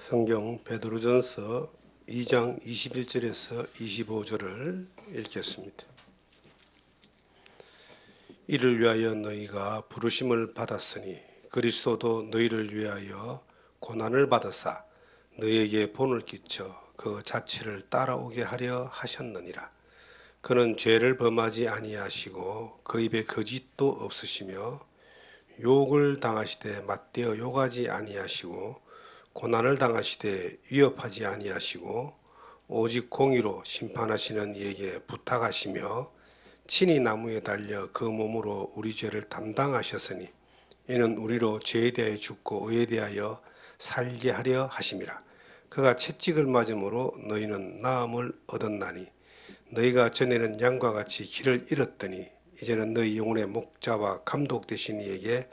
성경 베드로전서 2장 21절에서 25절을 읽겠습니다. 이를 위하여 너희가 부르심을 받았으니 그리스도도 너희를 위하여 고난을 받으사 너희에게 본을 끼쳐 그 자취를 따라오게 하려 하셨느니라. 그는 죄를 범하지 아니하시고 그 입에 거짓도 없으시며 욕을 당하시되 맞대어 욕하지 아니하시고 고난을 당하시되 위협하지 아니하시고 오직 공의로 심판하시는 이에게 부탁하시며 친히 나무에 달려 그 몸으로 우리 죄를 담당하셨으니 이는 우리로 죄에 대하여 죽고 의에 대하여 살게 하려 하심이라. 그가 채찍을 맞음으로 너희는 나음을 얻었나니 너희가 전에는 양과 같이 길을 잃었더니 이제는 너희 영혼의 목자와 감독 되신 이에게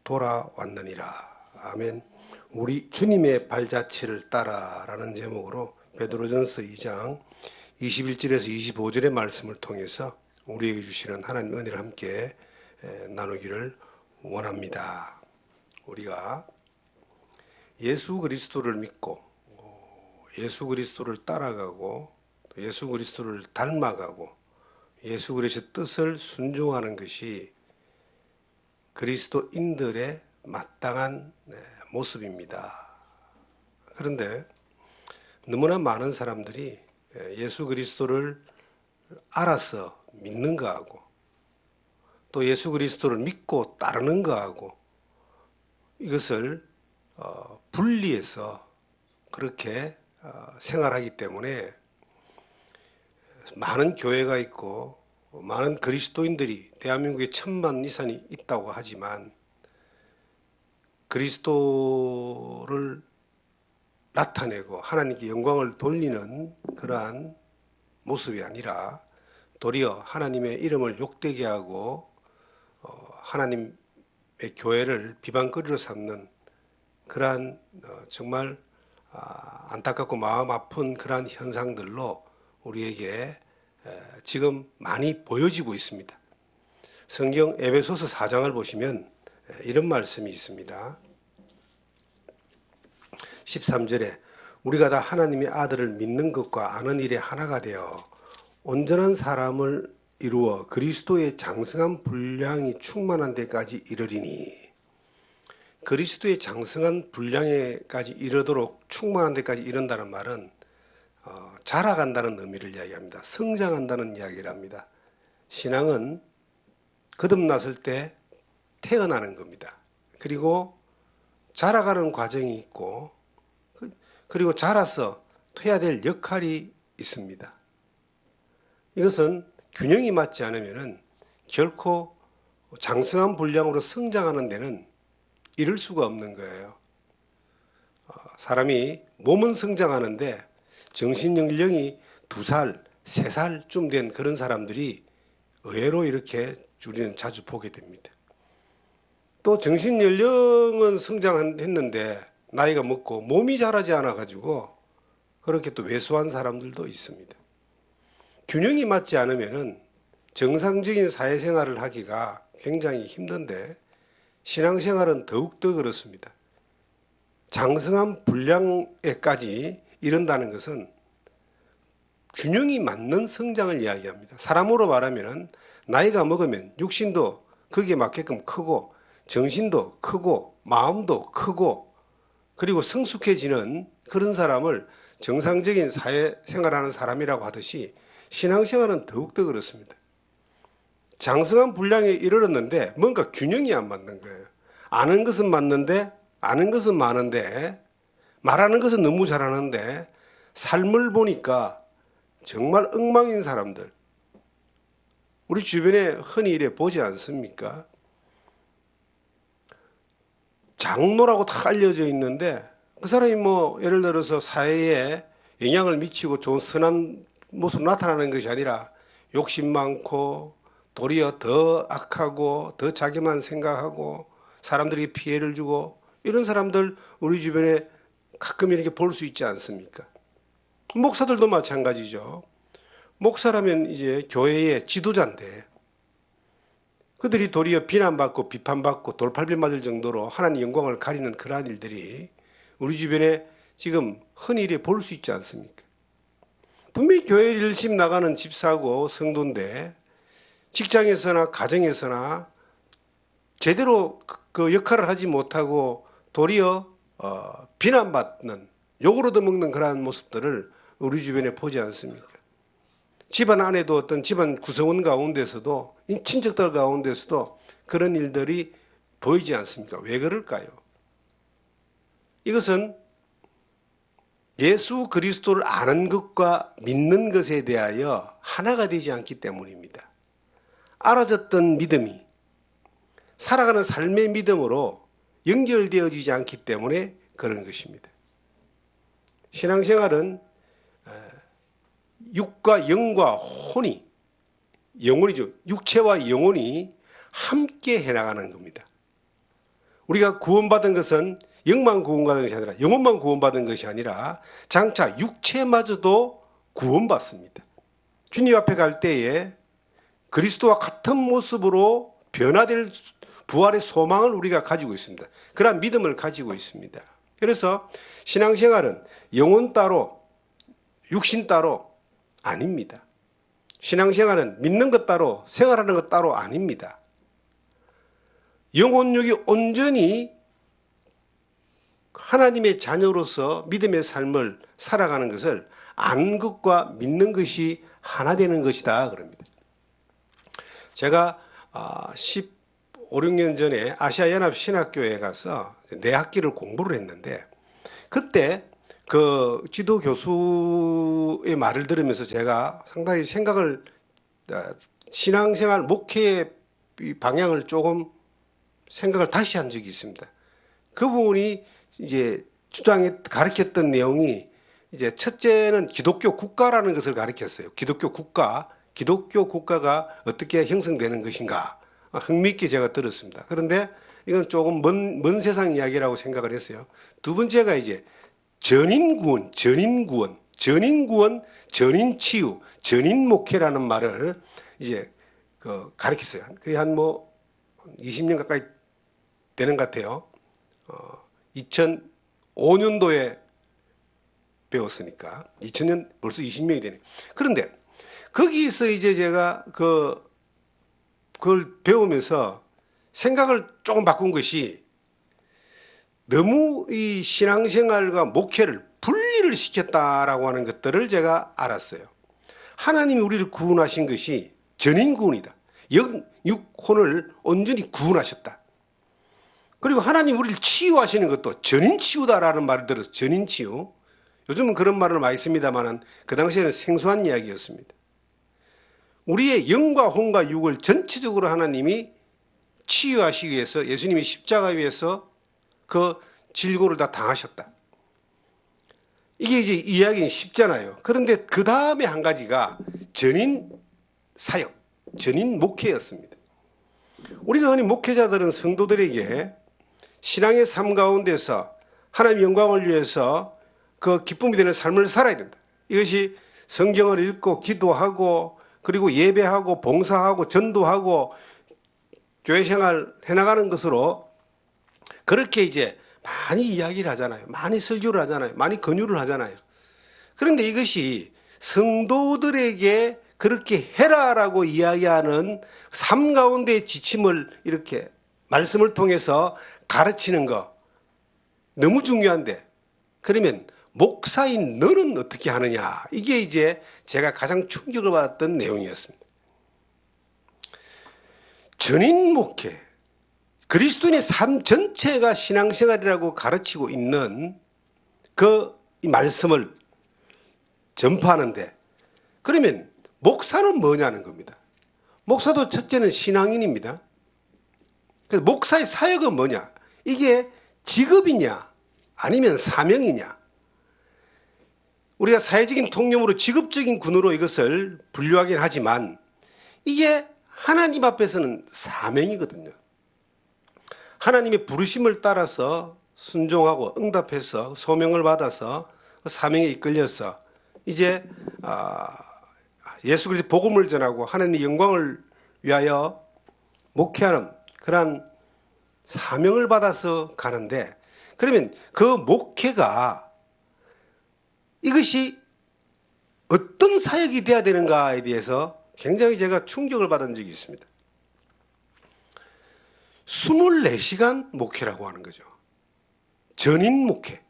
돌아왔느니라. 아멘. 우리 주님의 발자취를 따라라는 제목으로 베드로전서 2장 21절에서 25절의 말씀을 통해서 우리에게 주시는 하나님의 은혜를 함께 나누기를 원합니다. 우리가 예수 그리스도를 믿고 예수 그리스도를 따라가고 예수 그리스도를 닮아가고 예수 그리스도의 뜻을 순종하는 것이 그리스도인들의 마땅한 모습입니다. 그런데 너무나 많은 사람들이 예수 그리스도를 알아서 믿는 거하고 또 예수 그리스도를 믿고 따르는 거하고 이것을 분리해서 그렇게 생활하기 때문에 많은 교회가 있고 많은 그리스도인들이 대한민국에 1,000만 이상이 있다고 하지만 그리스도를 나타내고 하나님께 영광을 돌리는 그러한 모습이 아니라 도리어 하나님의 이름을 욕되게 하고 하나님의 교회를 비방거리로 삼는 그러한 정말 안타깝고 마음 아픈 그러한 현상들로 우리에게 지금 많이 보여지고 있습니다. 성경 에베소서 4장을 보시면 이런 말씀이 있습니다. 13절에 우리가 다 하나님의 아들을 믿는 것과 아는 일에 하나가 되어 온전한 사람을 이루어 그리스도의 장성한 분량이 충만한 데까지 이르리니, 그리스도의 장성한 분량에까지 이르도록 충만한 데까지 이른다는 말은 자라간다는 의미를 이야기합니다. 성장한다는 이야기를 합니다. 신앙은 거듭났을 때 태어나는 겁니다. 그리고 자라가는 과정이 있고 그리고 자라서 해야 될 역할이 있습니다. 이것은 균형이 맞지 않으면 결코 장성한 분량으로 성장하는 데는 이룰 수가 없는 거예요. 사람이 몸은 성장하는데 정신연령이 2살, 3살쯤 된 그런 사람들이 의외로 이렇게 우리는 자주 보게 됩니다. 또 정신연령은 성장했는데 나이가 먹고 몸이 자라지 않아가지고 그렇게 또 왜소한 사람들도 있습니다. 균형이 맞지 않으면 정상적인 사회생활을 하기가 굉장히 힘든데 신앙생활은 더욱더 그렇습니다. 장성한 분량에까지 이른다는 것은 균형이 맞는 성장을 이야기합니다. 사람으로 말하면 나이가 먹으면 육신도 거기에 맞게끔 크고 정신도 크고 마음도 크고 그리고 성숙해지는 그런 사람을 정상적인 사회생활하는 사람이라고 하듯이 신앙생활은 더욱더 그렇습니다. 장성한 분량에 이르렀는데 뭔가 균형이 안 맞는 거예요. 아는 것은 맞는데 아는 것은 많은데 말하는 것은 너무 잘하는데 삶을 보니까 정말 엉망인 사람들 우리 주변에 흔히 이래 보지 않습니까? 장로라고 다 알려져 있는데 그 사람이 뭐 예를 들어서 사회에 영향을 미치고 좋은 선한 모습으로 나타나는 것이 아니라 욕심 많고 도리어 더 악하고 더 자기만 생각하고 사람들에게 피해를 주고 이런 사람들 우리 주변에 가끔 이렇게 볼 수 있지 않습니까? 목사들도 마찬가지죠. 목사라면 이제 교회의 지도자인데 그들이 도리어 비난받고 비판받고 돌팔비 맞을 정도로 하나님 영광을 가리는 그러한 일들이 우리 주변에 지금 흔히 볼 수 있지 않습니까? 분명히 교회를 열심히 나가는 집사고 성도인데 직장에서나 가정에서나 제대로 그 역할을 하지 못하고 도리어 비난받는, 욕을 얻어먹는 그러한 모습들을 우리 주변에 보지 않습니까? 집안 안에도 어떤 집안 구성원 가운데서도, 친척들 가운데서도 그런 일들이 보이지 않습니까? 왜 그럴까요? 이것은 예수 그리스도를 아는 것과 믿는 것에 대하여 하나가 되지 않기 때문입니다. 알아졌던 믿음이 살아가는 삶의 믿음으로 연결되어지지 않기 때문에 그런 것입니다. 신앙생활은 육과 영과 혼이, 영혼이죠. 육체와 영혼이 함께 해나가는 겁니다. 우리가 구원받은 것은 영만 구원받은 것이 아니라, 영혼만 구원받은 것이 아니라 장차 육체마저도 구원받습니다. 주님 앞에 갈 때에 그리스도와 같은 모습으로 변화될 부활의 소망을 우리가 가지고 있습니다. 그러한 믿음을 가지고 있습니다. 그래서 신앙생활은 영혼 따로, 육신 따로 아닙니다. 신앙생활은 믿는 것 따로, 생활하는 것 따로 아닙니다. 영혼육이 온전히 하나님의 자녀로서 믿음의 삶을 살아가는 것을 아는 것과 믿는 것이 하나 되는 것이다 그럽니다. 제가 15, 16년 전에 아시아연합신학교에 가서 내학기를 공부를 했는데, 그때 그 지도 교수의 말을 들으면서 제가 상당히 신앙생활 목회의 방향을 조금 생각을 다시 한 적이 있습니다. 그분이 이제 가르쳤던 내용이, 이제 첫째는 기독교 국가라는 것을 가르쳤어요. 기독교 국가가 어떻게 형성되는 것인가 흥미있게 제가 들었습니다. 그런데 이건 조금 먼 세상 이야기라고 생각을 했어요. 두 번째가 이제 전인구원, 전인치유, 전인목회라는 말을 이제 가르쳤어요. 그게 한 20년 가까이 되는 것 같아요. 2005년도에 배웠으니까 2000년 벌써 20년이 되네. 그런데 거기서 이제 제가 그걸 배우면서 생각을 조금 바꾼 것이, 너무 이 신앙생활과 목회를 분리를 시켰다라고 하는 것들을 제가 알았어요. 하나님이 우리를 구원하신 것이 전인구원이다. 육혼을 온전히 구원하셨다. 그리고 하나님 우리를 치유하시는 것도 전인치유다라는 말을 들어서 전인치유. 요즘은 그런 말을 많이 씁니다만 그 당시에는 생소한 이야기였습니다. 우리의 영과 혼과 육을 전체적으로 하나님이 치유하시기 위해서 예수님이 십자가 위에서 그 질고를 다 당하셨다. 이게 이제 이야기는 쉽잖아요. 그런데 그 다음에 한 가지가 전인 사역, 전인 목회였습니다. 우리가 흔히 목회자들은 성도들에게 신앙의 삶 가운데서 하나님의 영광을 위해서 그 기쁨이 되는 삶을 살아야 된다. 이것이 성경을 읽고 기도하고 그리고 예배하고 봉사하고 전도하고 교회 생활 해나가는 것으로 그렇게 이제 많이 이야기를 하잖아요. 많이 설교를 하잖아요. 많이 권유를 하잖아요. 그런데 이것이 성도들에게 그렇게 해라라고 이야기하는 삶 가운데의 지침을 이렇게 말씀을 통해서 가르치는 거 너무 중요한데, 그러면 목사인 너는 어떻게 하느냐? 이게 이제 제가 가장 충격을 받았던 내용이었습니다. 전인 목회, 그리스도인의 삶 전체가 신앙생활이라고 가르치고 있는 이 말씀을 전파하는데, 그러면 목사는 뭐냐는 겁니다. 목사도 첫째는 신앙인입니다. 그래서 목사의 사역은 뭐냐? 이게 직업이냐 아니면 사명이냐? 우리가 사회적인 통념으로 직업적인 군으로 이것을 분류하긴 하지만 이게 하나님 앞에서는 사명이거든요. 하나님의 부르심을 따라서 순종하고 응답해서 소명을 받아서 사명에 이끌려서 이제 예수 그리스도의 복음을 전하고 하나님의 영광을 위하여 목회하는 그러한 사명을 받아서 가는데, 그러면 그 목회가 이것이 어떤 사역이 돼야 되는가에 대해서 굉장히 제가 충격을 받은 적이 있습니다. 24시간 목회라고 하는 거죠. 전인 목회.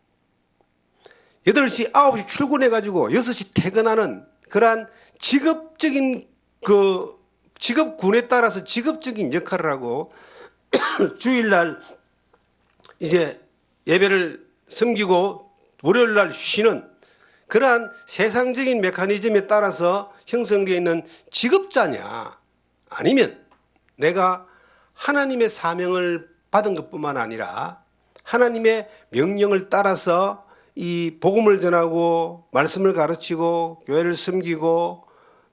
8시, 9시 출근해가지고 6시 퇴근하는 그러한 직업적인 직업군에 따라서 직업적인 역할을 하고 주일날 이제 예배를 섬기고 월요일날 쉬는 그러한 세상적인 메커니즘에 따라서 형성되어 있는 직업자냐, 아니면 내가 하나님의 사명을 받은 것뿐만 아니라 하나님의 명령을 따라서 이 복음을 전하고 말씀을 가르치고 교회를 섬기고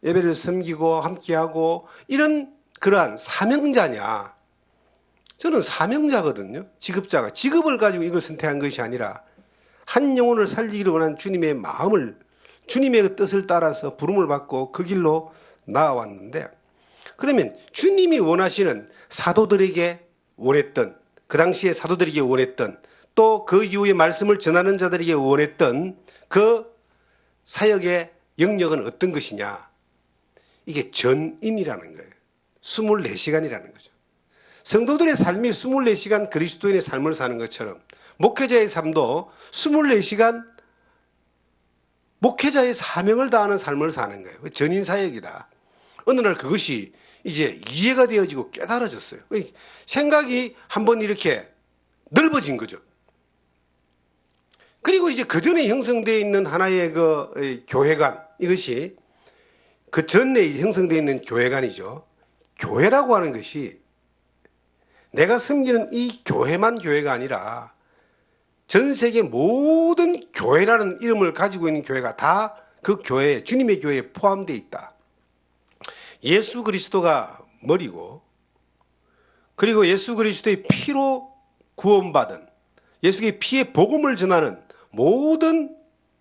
예배를 섬기고 함께하고 이런 그러한 사명자냐. 저는 사명자거든요. 직업자가. 직업을 가지고 이걸 선택한 것이 아니라 한 영혼을 살리기를 원하는 주님의 마음을, 주님의 뜻을 따라서 부름을 받고 그 길로 나아왔는데, 그러면 주님이 원하시는 사도들에게 원했던, 그 당시에 사도들에게 원했던, 또 그 이후에 말씀을 전하는 자들에게 원했던 그 사역의 영역은 어떤 것이냐. 이게 전인이라는 거예요. 24시간이라는 거죠. 성도들의 삶이 24시간 그리스도인의 삶을 사는 것처럼 목회자의 삶도 24시간 목회자의 사명을 다하는 삶을 사는 거예요. 전인 사역이다. 어느 날 그것이 이제 이해가 되어지고 깨달아졌어요. 생각이 한번 이렇게 넓어진 거죠. 그리고 이제 그 전에 형성되어 있는 하나의 그 교회관, 이것이 그 전에 형성되어 있는 교회관이죠. 교회라고 하는 것이 내가 섬기는 이 교회만 교회가 아니라 전 세계 모든 교회라는 이름을 가지고 있는 교회가 다 그 교회, 주님의 교회에 포함되어 있다. 예수 그리스도가 머리고, 그리고 예수 그리스도의 피로 구원받은, 예수의 피의 복음을 전하는 모든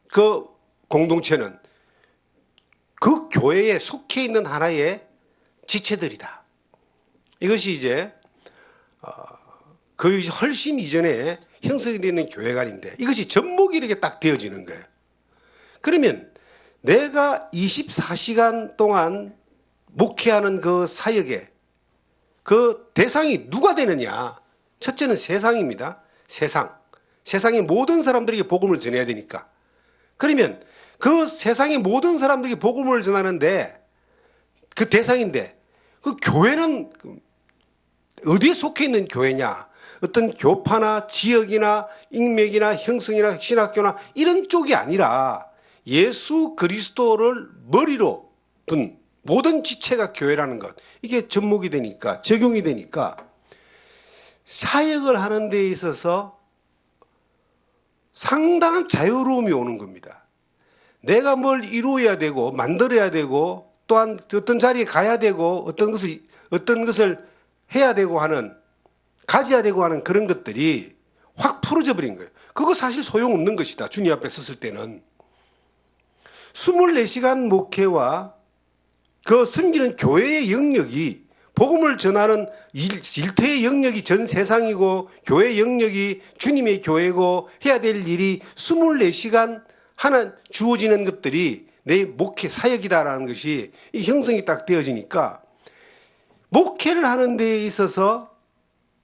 그 공동체는 그 교회에 속해 있는 하나의 지체들이다. 이것이 이제 그 훨씬 이전에 형성이 되어 있는 교회관인데, 이것이 접목이 이렇게 딱 되어지는 거예요. 그러면 내가 24시간 동안 목회하는 그 사역에 그 대상이 누가 되느냐? 첫째는 세상입니다. 세상의 모든 사람들에게 복음을 전해야 되니까. 그러면 그 세상의 모든 사람들에게 복음을 전하는데 그 대상인데, 그 교회는 어디에 속해 있는 교회냐? 어떤 교파나 지역이나 인맥이나 형성이나 신학교나 이런 쪽이 아니라 예수 그리스도를 머리로 둔 모든 지체가 교회라는 것, 이게 접목이 되니까, 적용이 되니까 사역을 하는 데 있어서 상당한 자유로움이 오는 겁니다. 내가 뭘 이루어야 되고 만들어야 되고 또한 어떤 자리에 가야 되고 어떤 것을 해야 되고 하는, 가져야 되고 하는 그런 것들이 확 풀어져 버린 거예요. 그거 사실 소용없는 것이다. 주님 앞에 섰을 때는. 24시간 목회와 그 섬기는 교회의 영역이, 복음을 전하는 일터의 영역이 전 세상이고 교회의 영역이 주님의 교회고 해야 될 일이 24시간 하나 주어지는 것들이 내 목회 사역이다라는 것이 이 형성이 딱 되어지니까 목회를 하는 데에 있어서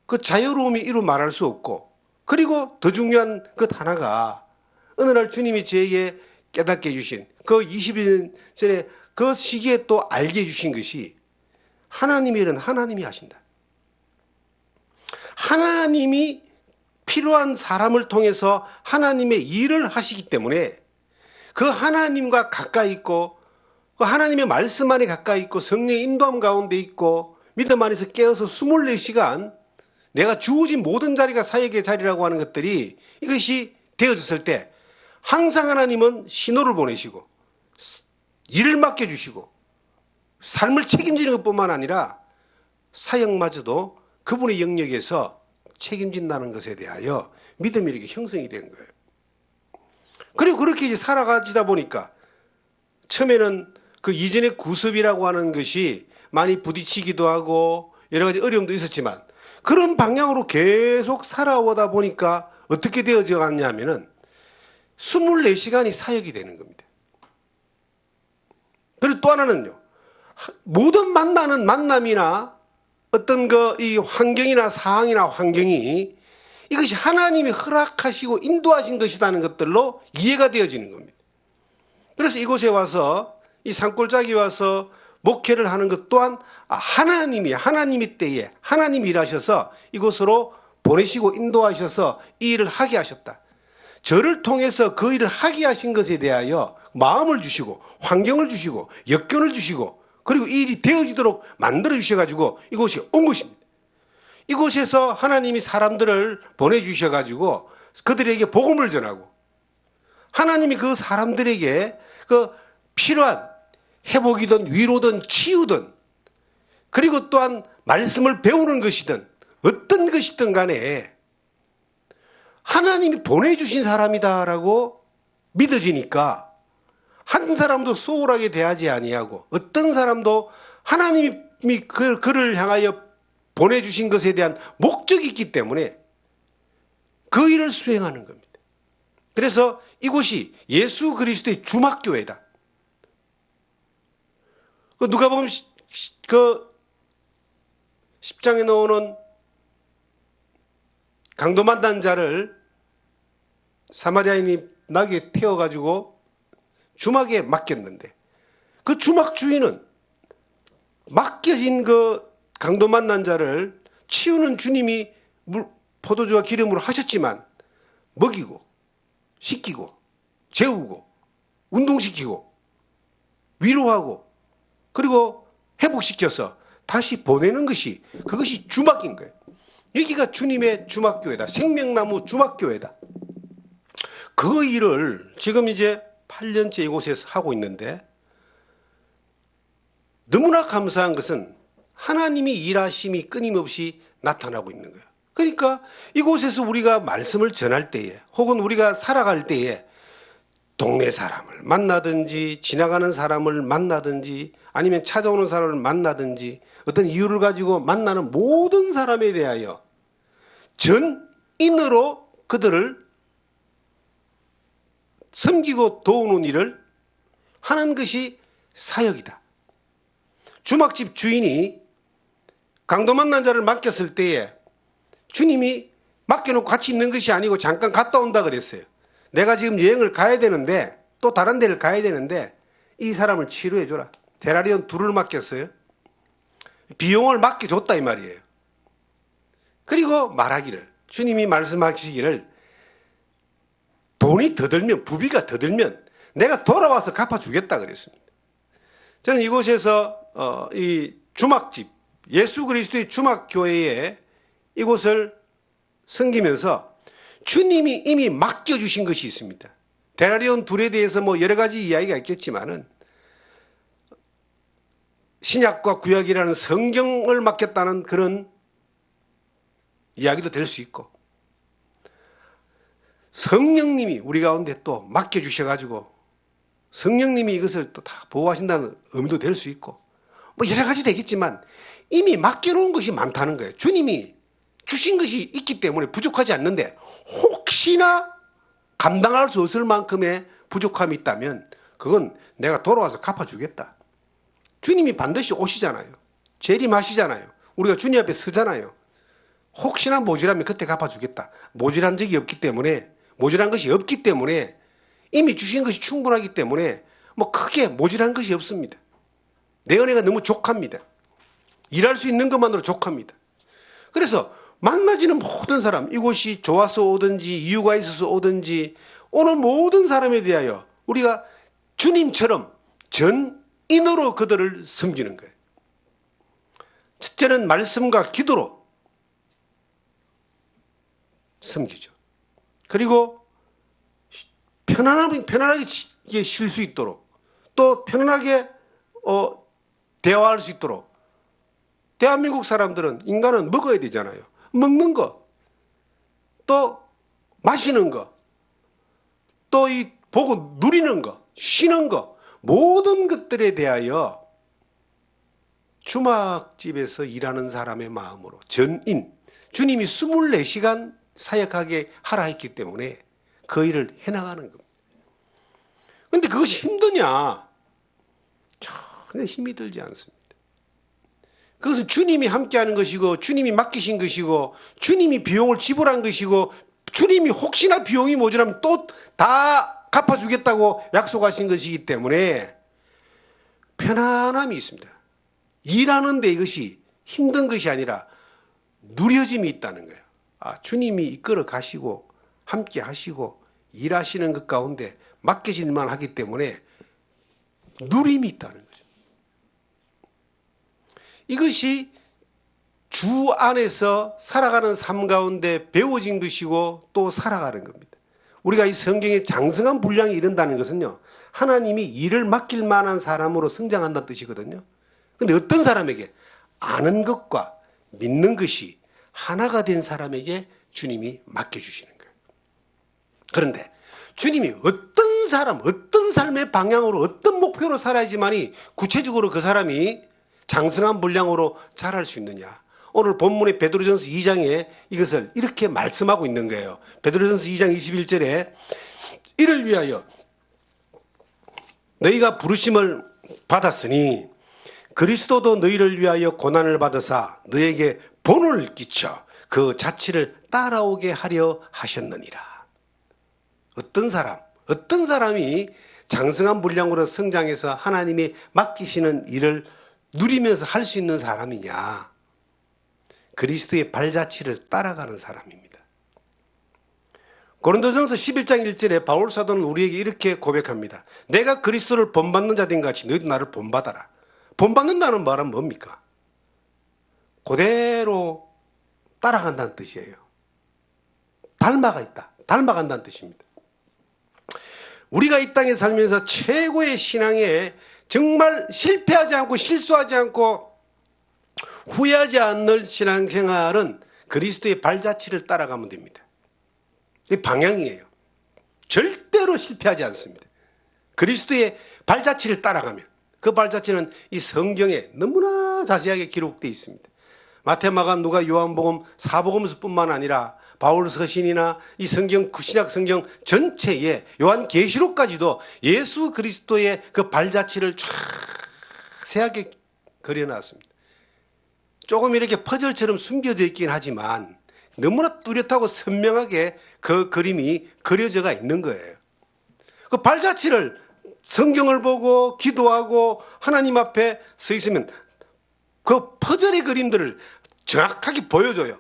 그 자유로움이 이루 말할 수 없고, 그리고 더 중요한 것 하나가 어느 날 주님이 저에게 깨닫게 해주신 그 20년 전에 그 시기에 또 알게 해주신 것이, 하나님의 일은 하나님이 하신다. 하나님이 필요한 사람을 통해서 하나님의 일을 하시기 때문에 그 하나님과 가까이 있고 그 하나님의 말씀 안에 가까이 있고 성령의 인도함 가운데 있고 믿음 안에서 깨어서 24시간 내가 주어진 모든 자리가 사역의 자리라고 하는 것들이, 이것이 되어졌을 때 항상 하나님은 신호를 보내시고 일을 맡겨주시고 삶을 책임지는 것뿐만 아니라 사역마저도 그분의 영역에서 책임진다는 것에 대하여 믿음이 이렇게 형성이 된 거예요. 그리고 그렇게 이제 살아가지다 보니까 처음에는 그 이전의 구습이라고 하는 것이 많이 부딪히기도 하고 여러 가지 어려움도 있었지만, 그런 방향으로 계속 살아오다 보니까 어떻게 되어져 갔냐면은 24시간이 사역이 되는 겁니다. 그리고 또 하나는요, 모든 만나는 만남이나 어떤 이 환경이나 상황이나 환경이 이것이 하나님이 허락하시고 인도하신 것이라는 것들로 이해가 되어지는 겁니다. 그래서 이곳에 와서 이 산골짜기 와서 목회를 하는 것 또한 하나님이 때에 하나님이 일하셔서 이곳으로 보내시고 인도하셔서 이 일을 하게 하셨다. 저를 통해서 그 일을 하게 하신 것에 대하여 마음을 주시고 환경을 주시고 여건을 주시고 그리고 이 일이 되어지도록 만들어 주셔가지고 이곳에 온 것입니다. 이곳에서 하나님이 사람들을 보내주셔가지고 그들에게 복음을 전하고 하나님이 그 사람들에게 그 필요한 회복이든 위로든 치유든 그리고 또한 말씀을 배우는 것이든 어떤 것이든 간에 하나님이 보내주신 사람이다라고 믿어지니까 한 사람도 소홀하게 대하지 아니하고 어떤 사람도 하나님이 그를 향하여 보내주신 것에 대한 목적이 있기 때문에 그 일을 수행하는 겁니다. 그래서 이곳이 예수 그리스도의 주막교회다. 누가복음 10장에 나오는 강도 만난 자를 사마리아인이 나귀에 태워가지고 주막에 맡겼는데 그 주막 주인은 맡겨진 그 강도 만난 자를 치우는 주님이 포도주와 기름으로 하셨지만 먹이고 씻기고 재우고 운동시키고 위로하고 그리고 회복시켜서 다시 보내는 것이 그것이 주막인 거예요. 여기가 주님의 주막교회다. 생명나무 주막교회다. 그 일을 지금 이제 8년째 이곳에서 하고 있는데 너무나 감사한 것은 하나님이 일하심이 끊임없이 나타나고 있는 거예요. 그러니까 이곳에서 우리가 말씀을 전할 때에 혹은 우리가 살아갈 때에 동네 사람을 만나든지 지나가는 사람을 만나든지 아니면 찾아오는 사람을 만나든지 어떤 이유를 가지고 만나는 모든 사람에 대하여 전인으로 그들을 섬기고 도우는 일을 하는 것이 사역이다. 주막집 주인이 강도 만난 자를 맡겼을 때에 주님이 맡겨놓고 같이 있는 것이 아니고 잠깐 갔다 온다 그랬어요. 내가 지금 여행을 가야 되는데 또 다른 데를 가야 되는데 이 사람을 치료해줘라. 데나리온 2를 맡겼어요. 비용을 맡겨줬다 이 말이에요. 그리고 말하기를 주님이 말씀하시기를 돈이 더 들면 부비가 더 들면 내가 돌아와서 갚아주겠다 그랬습니다. 저는 이곳에서 이 주막집 예수 그리스도의 주막교회에 이곳을 섬기면서 주님이 이미 맡겨주신 것이 있습니다. 데나리온 2에 대해서 뭐 여러 가지 이야기가 있겠지만은 신약과 구약이라는 성경을 맡겼다는 그런 이야기도 될 수 있고 성령님이 우리 가운데 또 맡겨주셔가지고 성령님이 이것을 또 다 보호하신다는 의미도 될 수 있고 뭐 여러 가지 되겠지만 이미 맡겨놓은 것이 많다는 거예요. 주님이 주신 것이 있기 때문에 부족하지 않는데 혹시나 감당할 수 없을 만큼의 부족함이 있다면 그건 내가 돌아와서 갚아주겠다. 주님이 반드시 오시잖아요. 재림하시잖아요. 우리가 주님 앞에 서잖아요. 혹시나 모자라면 그때 갚아주겠다. 모자란 적이 없기 때문에 모자란 것이 없기 때문에 이미 주신 것이 충분하기 때문에 뭐 크게 모자란 것이 없습니다. 내 은혜가 너무 족합니다. 일할 수 있는 것만으로 족합니다. 그래서 만나지는 모든 사람, 이곳이 좋아서 오든지 이유가 있어서 오든지 오는 모든 사람에 대하여 우리가 주님처럼 전인으로 그들을 섬기는 거예요. 첫째는 말씀과 기도로 섬기죠. 그리고 편안하게 쉴 수 있도록 또 편안하게 대화할 수 있도록 대한민국 사람들은 인간은 먹어야 되잖아요. 먹는 거, 또 마시는 거, 또 이 보고 누리는 거, 쉬는 거 모든 것들에 대하여 주막집에서 일하는 사람의 마음으로 전인 주님이 24시간 사역하게 하라 했기 때문에 그 일을 해나가는 겁니다. 근데 그것이 힘드냐? 전혀 힘이 들지 않습니다. 그것은 주님이 함께하는 것이고, 주님이 맡기신 것이고, 주님이 비용을 지불한 것이고, 주님이 혹시나 비용이 모자라면 또 다 갚아주겠다고 약속하신 것이기 때문에 편안함이 있습니다. 일하는데 이것이 힘든 것이 아니라 누려짐이 있다는 거예요. 주님이 이끌어 가시고 함께 하시고 일하시는 것 가운데 맡겨질 만하기 때문에 누림이 있다는 거죠. 이것이 주 안에서 살아가는 삶 가운데 배워진 것이고 또 살아가는 겁니다. 우리가 이 성경에 장성한 분량이 이른다는 것은요, 하나님이 일을 맡길 만한 사람으로 성장한다는 뜻이거든요. 그런데 어떤 사람에게? 아는 것과 믿는 것이 하나가 된 사람에게 주님이 맡겨주시는 거예요. 그런데 주님이 어떤 사람, 어떤 삶의 방향으로, 어떤 목표로 살아야지만이 구체적으로 그 사람이 장성한 분량으로 자랄 수 있느냐. 오늘 본문의 베드로전서 2장에 이것을 이렇게 말씀하고 있는 거예요. 베드로전서 2장 21절에 이를 위하여 너희가 부르심을 받았으니 그리스도도 너희를 위하여 고난을 받으사 너희에게 본을 끼쳐 그 자취를 따라오게 하려 하셨느니라. 어떤 사람이 장성한 분량으로 성장해서 하나님이 맡기시는 일을 누리면서 할 수 있는 사람이냐? 그리스도의 발자취를 따라가는 사람입니다. 고린도전서 11장 1절에 바울 사도는 우리에게 이렇게 고백합니다. 내가 그리스도를 본받는 자 된 같이 너희도 나를 본받아라. 본받는다는 말은 뭡니까? 그대로 따라간다는 뜻이에요. 닮아간다는 뜻입니다. 우리가 이 땅에 살면서 최고의 신앙에 정말 실패하지 않고 실수하지 않고 후회하지 않는 신앙생활은 그리스도의 발자취를 따라가면 됩니다. 이 방향이에요. 절대로 실패하지 않습니다. 그리스도의 발자취를 따라가면 그 발자취는 이 성경에 너무나 자세하게 기록되어 있습니다. 마태, 마가, 누가, 요한복음, 사복음서뿐만 아니라 바울 서신이나 이 성경, 신약 성경 전체에 요한계시록까지도 예수 그리스도의 그 발자취를 쫙 세하게 그려놨습니다. 조금 이렇게 퍼즐처럼 숨겨져 있긴 하지만 너무나 뚜렷하고 선명하게 그 그림이 그려져가 있는 거예요. 그 발자취를 성경을 보고 기도하고 하나님 앞에 서 있으면 그 퍼즐의 그림들을 정확하게 보여줘요.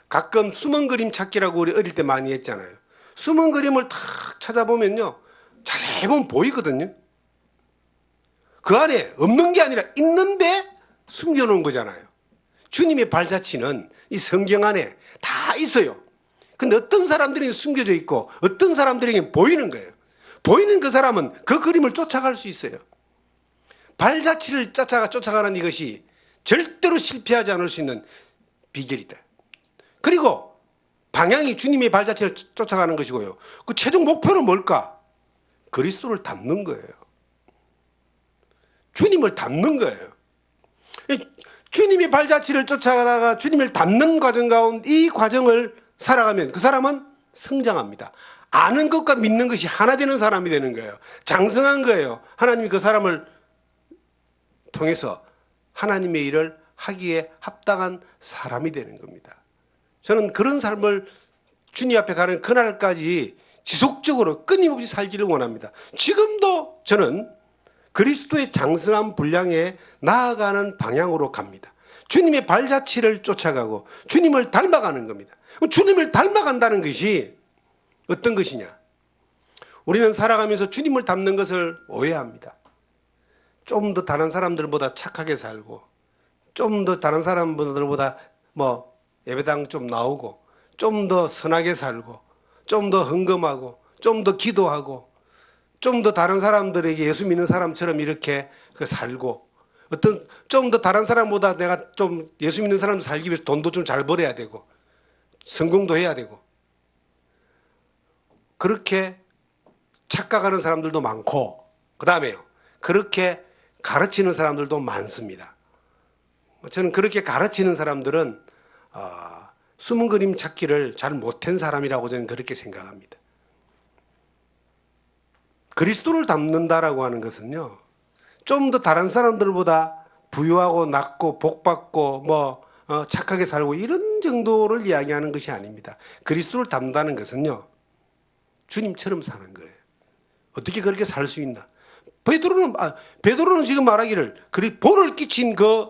가끔 숨은 그림 찾기라고 우리 어릴 때 많이 했잖아요. 숨은 그림을 탁 찾아보면요, 자세히 보면 보이거든요. 그 안에 없는 게 아니라 있는데 숨겨놓은 거잖아요. 주님의 발자취는 이 성경 안에 다 있어요. 근데 어떤 사람들이 숨겨져 있고 어떤 사람들에게 보이는 거예요. 보이는 그 사람은 그 그림을 쫓아갈 수 있어요. 발자취를 쫓아가는 이것이 절대로 실패하지 않을 수 있는 비결이다. 그리고 방향이 주님의 발자취를 쫓아가는 것이고요. 그 최종 목표는 뭘까? 그리스도를 닮는 거예요. 주님을 닮는 거예요. 주님이 발자취를 쫓아가다가 주님을 닮는 과정 가운데 이 과정을 살아가면 그 사람은 성장합니다. 아는 것과 믿는 것이 하나 되는 사람이 되는 거예요. 장성한 거예요. 하나님이 그 사람을 통해서 하나님의 일을 하기에 합당한 사람이 되는 겁니다. 저는 그런 삶을 주님 앞에 가는 그날까지 지속적으로 끊임없이 살기를 원합니다. 지금도 저는 그리스도의 장성한 분량에 나아가는 방향으로 갑니다. 주님의 발자취를 쫓아가고 주님을 닮아가는 겁니다. 주님을 닮아간다는 것이 어떤 것이냐? 우리는 살아가면서 주님을 닮는 것을 오해합니다. 좀 더 다른 사람들보다 착하게 살고 좀 더 다른 사람들보다 예배당 좀 나오고 좀 더 선하게 살고 좀 더 헌금하고 좀 더 기도하고 좀 더 다른 사람들에게 예수 믿는 사람처럼 이렇게 살고 좀 더 다른 사람보다 내가 좀 예수 믿는 사람 살기 위해서 돈도 좀 잘 벌어야 되고 성공도 해야 되고 그렇게 착각하는 사람들도 많고 그 다음에요. 그렇게 가르치는 사람들도 많습니다. 저는 그렇게 가르치는 사람들은 숨은 그림 찾기를 잘 못한 사람이라고 저는 그렇게 생각합니다. 그리스도를 닮는다라고 하는 것은요, 좀 더 다른 사람들보다 부유하고 낫고 복받고 착하게 살고 이런 정도를 이야기하는 것이 아닙니다. 그리스도를 닮는다는 것은요, 주님처럼 사는 거예요. 어떻게 그렇게 살 수 있나? 베드로는 지금 말하기를 본을 끼친 그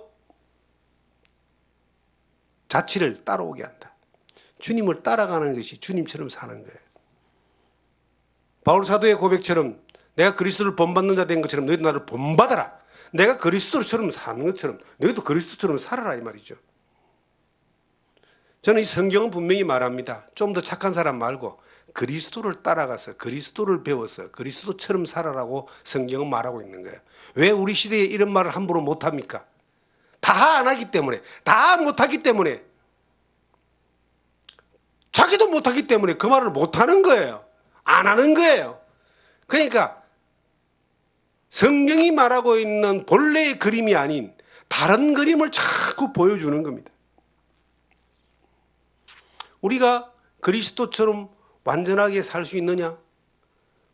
자취를 따라오게 한다. 주님을 따라가는 것이 주님처럼 사는 거예요. 바울 사도의 고백처럼 내가 그리스도를 본받는 자 된 것처럼 너희도 나를 본받아라. 내가 그리스도처럼 사는 것처럼 너희도 그리스도처럼 살아라 이 말이죠. 저는 이 성경은 분명히 말합니다. 좀 더 착한 사람 말고 그리스도를 따라가서 그리스도를 배워서 그리스도처럼 살아라고 성경은 말하고 있는 거예요. 왜 우리 시대에 이런 말을 함부로 못합니까? 다 안 하기 때문에, 다 못하기 때문에, 자기도 못하기 때문에 그 말을 못하는 거예요. 안 하는 거예요. 그러니까 성경이 말하고 있는 본래의 그림이 아닌 다른 그림을 자꾸 보여주는 겁니다. 우리가 그리스도처럼 완전하게 살 수 있느냐?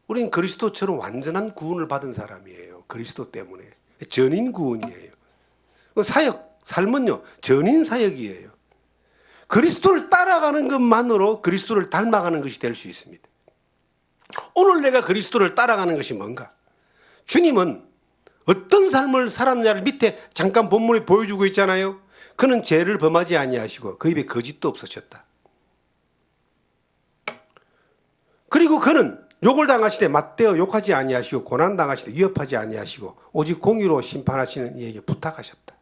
우리는 그리스도처럼 완전한 구원을 받은 사람이에요. 그리스도 때문에. 전인 구원이에요. 사역, 삶은요, 전인 사역이에요. 그리스도를 따라가는 것만으로 그리스도를 닮아가는 것이 될 수 있습니다. 오늘 내가 그리스도를 따라가는 것이 뭔가? 주님은 어떤 삶을 살았느냐를 밑에 잠깐 본문에 보여주고 있잖아요. 그는 죄를 범하지 아니하시고 그 입에 거짓도 없으셨다. 그리고 그는 욕을 당하시되 맞대어 욕하지 아니하시고 고난 당하시되 위협하지 아니하시고 오직 공의로 심판하시는 이에게 부탁하셨다.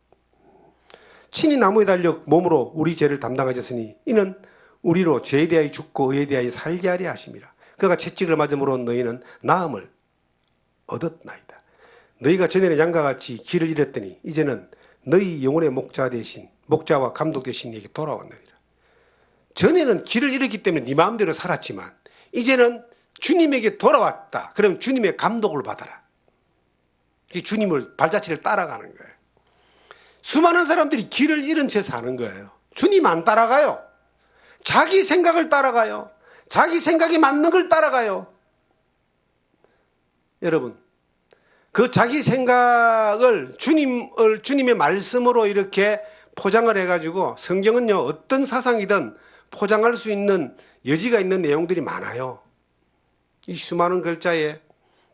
친히 나무에 달려 몸으로 우리 죄를 담당하셨으니 이는 우리로 죄에 대하여 죽고 의에 대하여 살게 하려 하심이라. 그가 채찍을 맞음으로 너희는 나음을 얻었나이다. 너희가 전에는 양과 같이 길을 잃었더니 이제는 너희 영혼의 목자와 감독 되신 이에게 돌아왔느니라. 전에는 길을 잃었기 때문에 네 마음대로 살았지만 이제는 주님에게 돌아왔다. 그럼 주님의 감독을 받아라. 주님을 발자취를 따라가는 거예요. 수많은 사람들이 길을 잃은 채 사는 거예요. 주님 안 따라가요. 자기 생각을 따라가요. 자기 생각이 맞는 걸 따라가요. 여러분, 그 자기 생각을 주님의 말씀으로 이렇게 포장을 해가지고 성경은요, 어떤 사상이든 포장할 수 있는 여지가 있는 내용들이 많아요. 이 수많은 글자에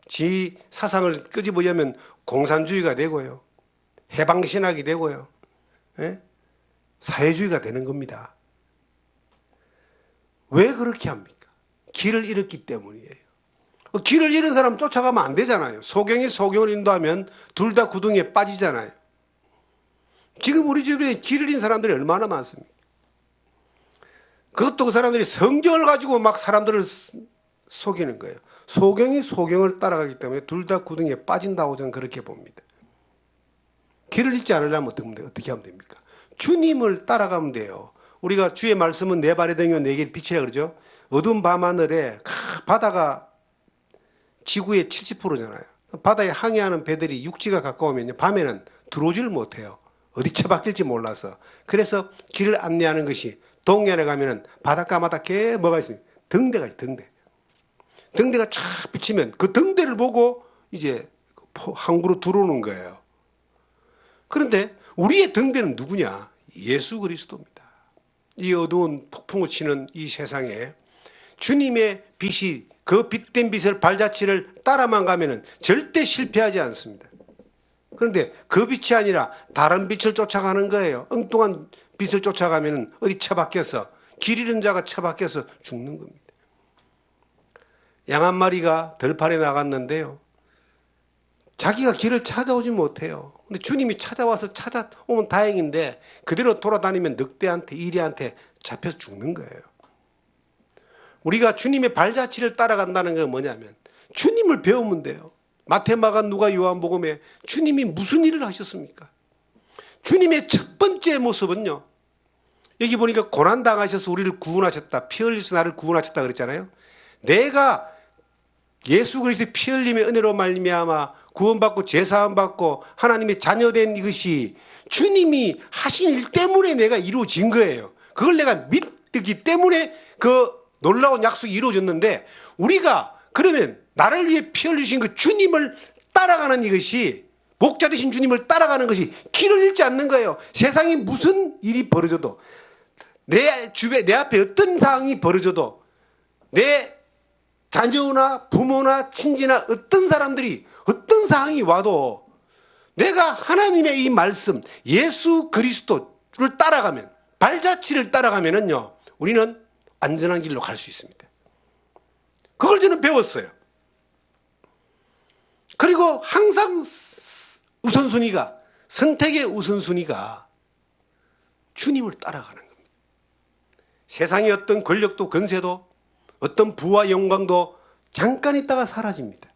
지 사상을 끄집어내면 공산주의가 되고요. 해방신학이 되고요. 예? 사회주의가 되는 겁니다. 왜 그렇게 합니까? 길을 잃었기 때문이에요. 길을 잃은 사람 쫓아가면 안 되잖아요. 소경이 소경을 인도하면 둘 다 구덩이에 빠지잖아요. 지금 우리 주변에 길을 잃은 사람들이 얼마나 많습니까? 그것도 그 사람들이 성경을 가지고 막 사람들을 속이는 거예요. 소경이 소경을 따라가기 때문에 둘 다 구덩이에 빠진다고 저는 그렇게 봅니다. 길을 잃지 않으려면 어떻게 하면 됩니까? 주님을 따라가면 돼요. 우리가 주의 말씀은 내 발의 등이요 내 길 빛이라 그러죠. 어두운 밤하늘에 바다가 지구의 70%잖아요. 바다에 항해하는 배들이 육지가 가까우면 밤에는 들어오지를 못해요. 어디 처박힐지 몰라서. 그래서 길을 안내하는 것이 동해안에 가면은 바닷가마다 뭐가 있습니까? 등대가 있어요. 등대. 등대가 쫙 비치면 그 등대를 보고 이제 항구로 들어오는 거예요. 그런데 우리의 등대는 누구냐? 예수 그리스도입니다. 이 어두운 폭풍을 치는 이 세상에 주님의 빛이 그 빛된 빛을 발자취를 따라만 가면은 절대 실패하지 않습니다. 그런데 그 빛이 아니라 다른 빛을 쫓아가는 거예요. 엉뚱한 빛을 쫓아가면은 어디 처박혀서 길 잃은 자가 처박혀서 죽는 겁니다. 양 한 마리가 들판에 나갔는데요. 자기가 길을 찾아오지 못해요. 근데 주님이 찾아오면 다행인데 그대로 돌아다니면 늑대한테 이리한테 잡혀서 죽는 거예요. 우리가 주님의 발자취를 따라간다는 건 뭐냐면 주님을 배우면 돼요. 마태, 마가, 누가, 요한복음에 주님이 무슨 일을 하셨습니까? 주님의 첫 번째 모습은요. 여기 보니까 고난당하셔서 우리를 구원하셨다. 피 흘리셔서 나를 구원하셨다 그랬잖아요. 내가 예수 그리스도의 피 흘림의 은혜로 말미암아 구원받고 죄사함 받고 하나님의 자녀된 이것이 주님이 하신 일 때문에 내가 이루어진 거예요. 그걸 내가 믿기 때문에 그 놀라운 약속이 이루어졌는데 우리가 그러면 나를 위해 피 흘리신 그 주님을 따라가는 이것이, 목자 되신 주님을 따라가는 것이 길을 잃지 않는 거예요. 세상에 무슨 일이 벌어져도, 내 주변, 내 앞에 어떤 상황이 벌어져도, 내 자녀나 부모나 친지나 어떤 사람들이 어떤 상황이 와도 내가 하나님의 이 말씀, 예수 그리스도를 따라가면, 발자취를 따라가면은요, 우리는 안전한 길로 갈 수 있습니다. 그걸 저는 배웠어요. 그리고 항상 우선순위가, 선택의 우선순위가 주님을 따라가는 겁니다. 세상의 어떤 권력도 권세도 어떤 부와 영광도 잠깐 있다가 사라집니다.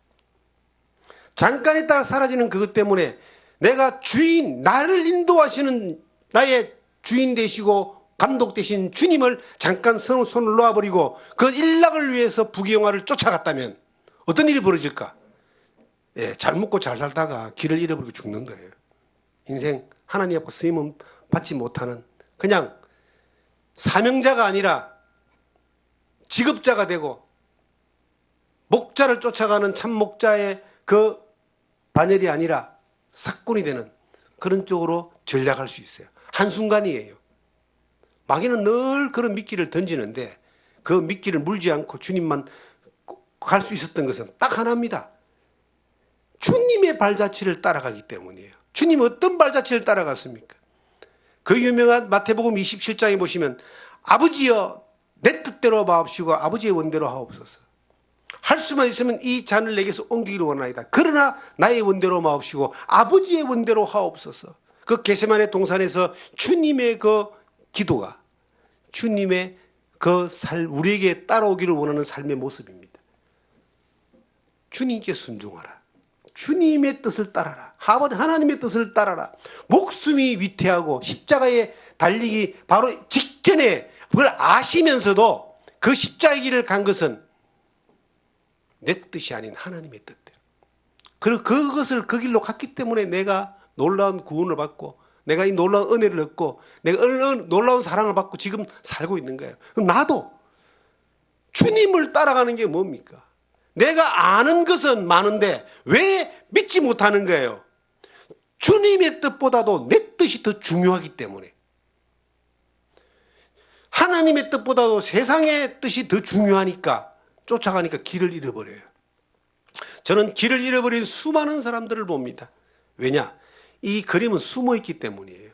잠깐 있다가 사라지는 그것 때문에 내가 주인, 나를 인도하시는 나의 주인 되시고 감독 되신 주님을 잠깐 손을 놓아버리고 그 일락을 위해서 부귀영화를 쫓아갔다면 어떤 일이 벌어질까? 예, 잘 먹고 잘 살다가 길을 잃어버리고 죽는 거예요. 인생 하나님 앞에 쓰임은 받지 못하는, 그냥 사명자가 아니라 직업자가 되고 목자를 쫓아가는 참 목자의 그 반열이 아니라 사꾼이 되는 그런 쪽으로 전략할 수 있어요. 한순간이에요. 마귀는 늘 그런 미끼를 던지는데 그 미끼를 물지 않고 주님만 갈 수 있었던 것은 딱 하나입니다. 주님의 발자취를 따라가기 때문이에요. 주님 어떤 발자취를 따라갔습니까? 그 유명한 마태복음 27장에 보시면 아버지여 내 뜻대로 마옵시고 아버지의 원대로 하옵소서. 할 수만 있으면 이 잔을 내게서 옮기기를 원하나이다. 그러나 나의 원대로 마옵시고 아버지의 원대로 하옵소서. 그 겟세마네 동산에서 주님의 그 기도가 주님의 그 우리에게 따라오기를 원하는 삶의 모습입니다. 주님께 순종하라. 주님의 뜻을 따라라. 하나님의 뜻을 따라라. 목숨이 위태하고 십자가에 달리기 바로 직전에 그걸 아시면서도 그 십자가의 길을 간 것은 내 뜻이 아닌 하나님의 뜻대로. 그리고 그것을 그 길로 갔기 때문에 내가 놀라운 구원을 받고 내가 이 놀라운 은혜를 얻고 내가 놀라운 사랑을 받고 지금 살고 있는 거예요. 그럼 나도 주님을 따라가는 게 뭡니까? 내가 아는 것은 많은데 왜 믿지 못하는 거예요? 주님의 뜻보다도 내 뜻이 더 중요하기 때문에. 하나님의 뜻보다도 세상의 뜻이 더 중요하니까 쫓아가니까 길을 잃어버려요. 저는 길을 잃어버린 수많은 사람들을 봅니다. 왜냐? 이 그림은 숨어있기 때문이에요.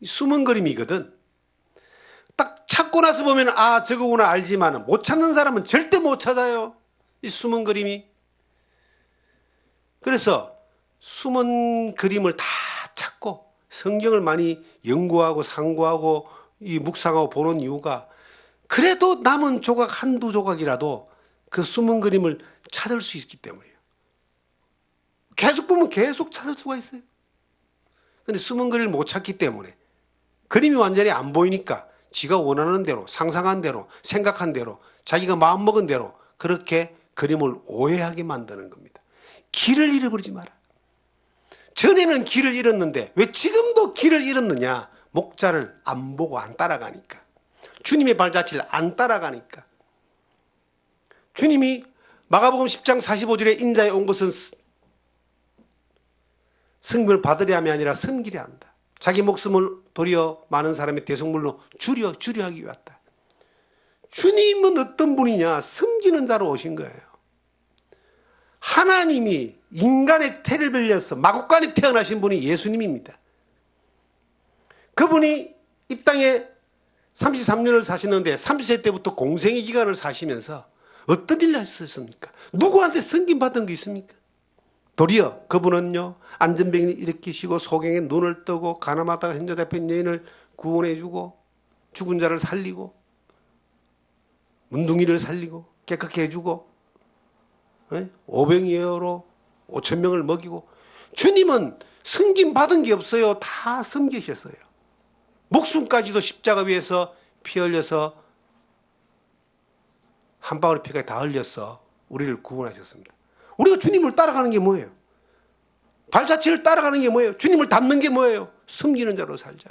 숨은 그림이거든. 딱 찾고 나서 보면 아 저거구나 알지만 못 찾는 사람은 절대 못 찾아요. 이 숨은 그림이. 그래서 숨은 그림을 다 찾고 성경을 많이 연구하고 상고하고 이 묵상하고 보는 이유가 그래도 남은 조각 한두 조각이라도 그 숨은 그림을 찾을 수 있기 때문이에요. 계속 보면 계속 찾을 수가 있어요. 근데 숨은 그림을 못 찾기 때문에 그림이 완전히 안 보이니까 지가 원하는 대로 상상한 대로 생각한 대로 자기가 마음먹은 대로 그렇게 그림을 오해하게 만드는 겁니다. 길을 잃어버리지 마라. 전에는 길을 잃었는데 왜 지금도 길을 잃었느냐? 목자를 안 보고 안 따라가니까. 주님의 발자취를 안 따라가니까. 주님이 마가복음 10장 45절에 인자에 온 것은 승분을 받으려 함이 아니라 섬기려 한다. 자기 목숨을 도리어 많은 사람의 대속물로 주려 하기 위해 왔다. 주님은 어떤 분이냐? 섬기는 자로 오신 거예요. 하나님이 인간의 태를 빌려서 마국간에 태어나신 분이 예수님입니다. 그분이 이 땅에 33년을 사셨는데 30세 때부터 공생의 기간을 사시면서 어떤 일을 하셨습니까? 누구한테 섬김받은 게 있습니까? 도리어 그분은요 안전병을 일으키시고 소경의 눈을 뜨고 가늠하다가 현자 잡힌 여인을 구원해주고 죽은 자를 살리고 문둥이를 살리고 깨끗게 해주고 오병이어로 5,000명을 먹이고 주님은 섬김받은 게 없어요. 다 섬기셨어요. 목숨까지도 십자가 위에서 피 흘려서 한 방울 피가 다 흘려서 우리를 구원하셨습니다. 우리가 주님을 따라가는 게 뭐예요? 발자취를 따라가는 게 뭐예요? 주님을 닮는 게 뭐예요? 섬기는 자로 살자.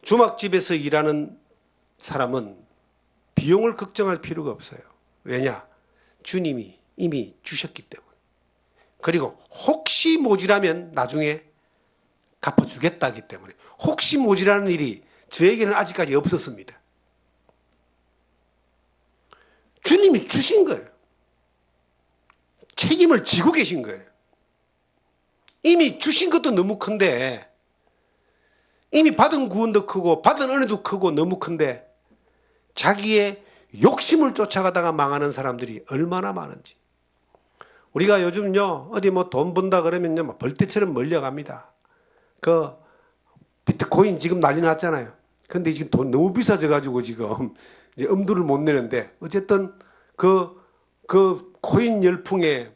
주막집에서 일하는 사람은 비용을 걱정할 필요가 없어요. 왜냐? 주님이 이미 주셨기 때문에. 그리고 혹시 모자라면 나중에 갚아주겠다 하기 때문에. 혹시 모자라는 일이 저에게는 아직까지 없었습니다. 주님이 주신 거예요. 책임을 지고 계신 거예요. 이미 주신 것도 너무 큰데, 이미 받은 구원도 크고 받은 은혜도 크고 너무 큰데 자기의 욕심을 쫓아가다가 망하는 사람들이 얼마나 많은지. 우리가 요즘요 어디 뭐 돈 번다 그러면요 벌떼처럼 몰려갑니다. 그 비트코인 지금 난리 났잖아요. 근데 지금 돈 너무 비싸져 가지고 지금 이제 엄두를 못 내는데, 어쨌든 그 코인 열풍에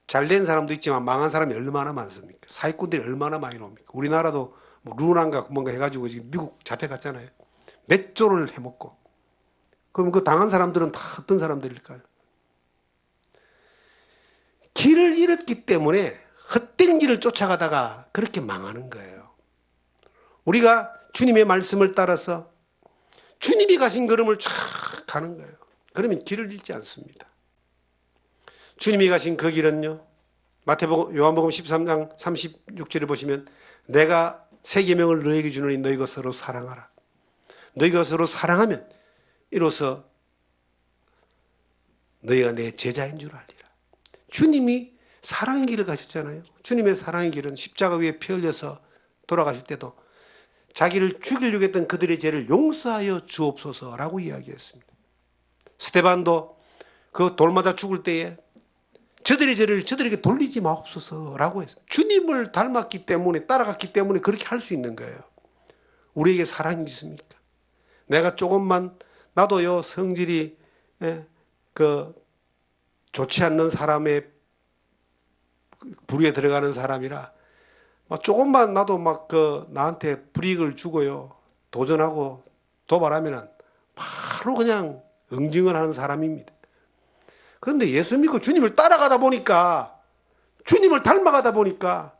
잘 된 사람도 있지만 망한 사람이 얼마나 많습니까? 사기꾼들이 얼마나 많이 나옵니까? 우리나라도 뭐 루난가 뭔가 해가지고 지금 미국 잡혀갔잖아요. 몇 조를 해먹고. 그럼 그 당한 사람들은 다 어떤 사람들일까요? 길을 잃었기 때문에 헛된 길을 쫓아가다가 그렇게 망하는 거예요. 우리가 주님의 말씀을 따라서 주님이 가신 걸음을 쫙 가는 거예요. 그러면 길을 잃지 않습니다. 주님이 가신 그 길은요, 마태복음, 요한복음 13장 36절을 보시면 내가 새 계명을 너에게 주노니 너희가 서로 사랑하라. 너희가 서로 사랑하면 이로써 너희가 내 제자인 줄 알리라. 주님이 사랑의 길을 가셨잖아요. 주님의 사랑의 길은 십자가 위에 피 흘려서 돌아가실 때도 자기를 죽이려고 했던 그들의 죄를 용서하여 주옵소서라고 이야기했습니다. 스데반도 그 돌 맞아 죽을 때에 저들의 죄를 저들에게 돌리지 마옵소서라고 했어요. 주님을 닮았기 때문에, 따라갔기 때문에 그렇게 할 수 있는 거예요. 우리에게 사랑이 있습니까? 내가 조금만, 나도요 성질이 좋지 않는 사람의 부류에 들어가는 사람이라 조금만 나도 나한테 불이익을 주고요 도전하고 도발하면은 바로 그냥 응징을 하는 사람입니다. 그런데 예수 믿고 주님을 따라가다 보니까, 주님을 닮아가다 보니까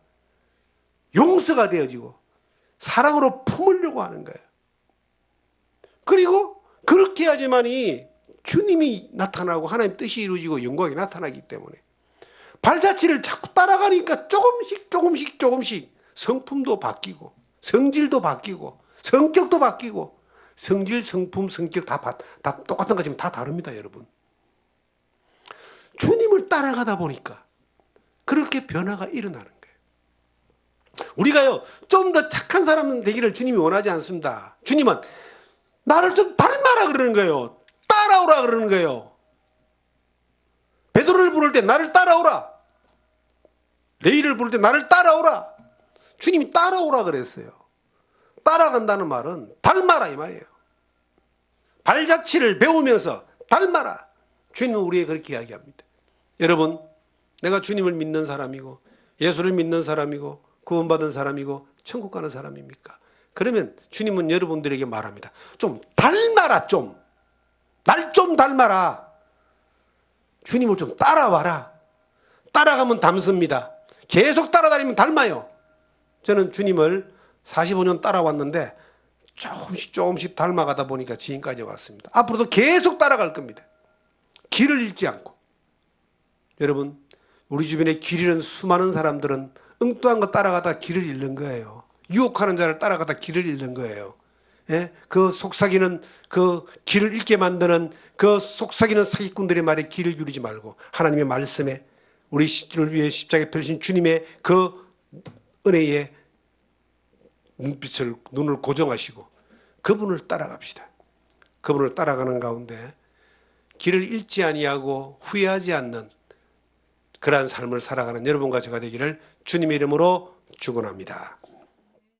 용서가 되어지고 사랑으로 품으려고 하는 거예요. 그리고 그렇게 해야지만이 주님이 나타나고 하나님 뜻이 이루어지고 영광이 나타나기 때문에, 발자취를 자꾸 따라가니까 조금씩 성품도 바뀌고 성질도 바뀌고 성격도 바뀌고, 성질, 성품, 성격 다 똑같은 거지만 다 다릅니다, 여러분. 주님을 따라가다 보니까 그렇게 변화가 일어나는 거예요. 우리가요 좀 더 착한 사람 되기를 주님이 원하지 않습니다. 주님은 나를 좀 닮아라 그러는 거예요. 따라오라 그러는 거예요. 베드로를 부를 때 나를 따라오라. 레위를 부를 때 나를 따라오라. 주님이 따라오라 그랬어요. 따라간다는 말은 닮아라 이 말이에요. 발자취를 배우면서 닮아라. 주님은 우리에게 그렇게 이야기합니다. 여러분, 내가 주님을 믿는 사람이고 예수를 믿는 사람이고 구원받은 사람이고 천국 가는 사람입니까? 그러면 주님은 여러분들에게 말합니다. 좀 닮아라. 날 좀 닮아라. 주님을 좀 따라와라. 따라가면 닮습니다. 계속 따라다니면 닮아요. 저는 주님을 45년 따라왔는데 조금씩 닮아가다 보니까 지금까지 왔습니다. 앞으로도 계속 따라갈 겁니다. 길을 잃지 않고. 여러분, 우리 주변에 길 잃은 수많은 사람들은 엉뚱한 거 따라가다 길을 잃는 거예요. 유혹하는 자를 따라가다 길을 잃는 거예요. 예? 그 속삭이는, 그 길을 잃게 만드는 그 속삭이는 사기꾼들의 말에 길을 기울이지 말고 하나님의 말씀에, 우리를 위해 십자가에 펴신 주님의 그 은혜에 눈을 고정하시고 그분을 따라갑시다. 그분을 따라가는 가운데 길을 잃지 아니하고 후회하지 않는 그러한 삶을 살아가는 여러분과 제가 되기를 주님의 이름으로 축원합니다.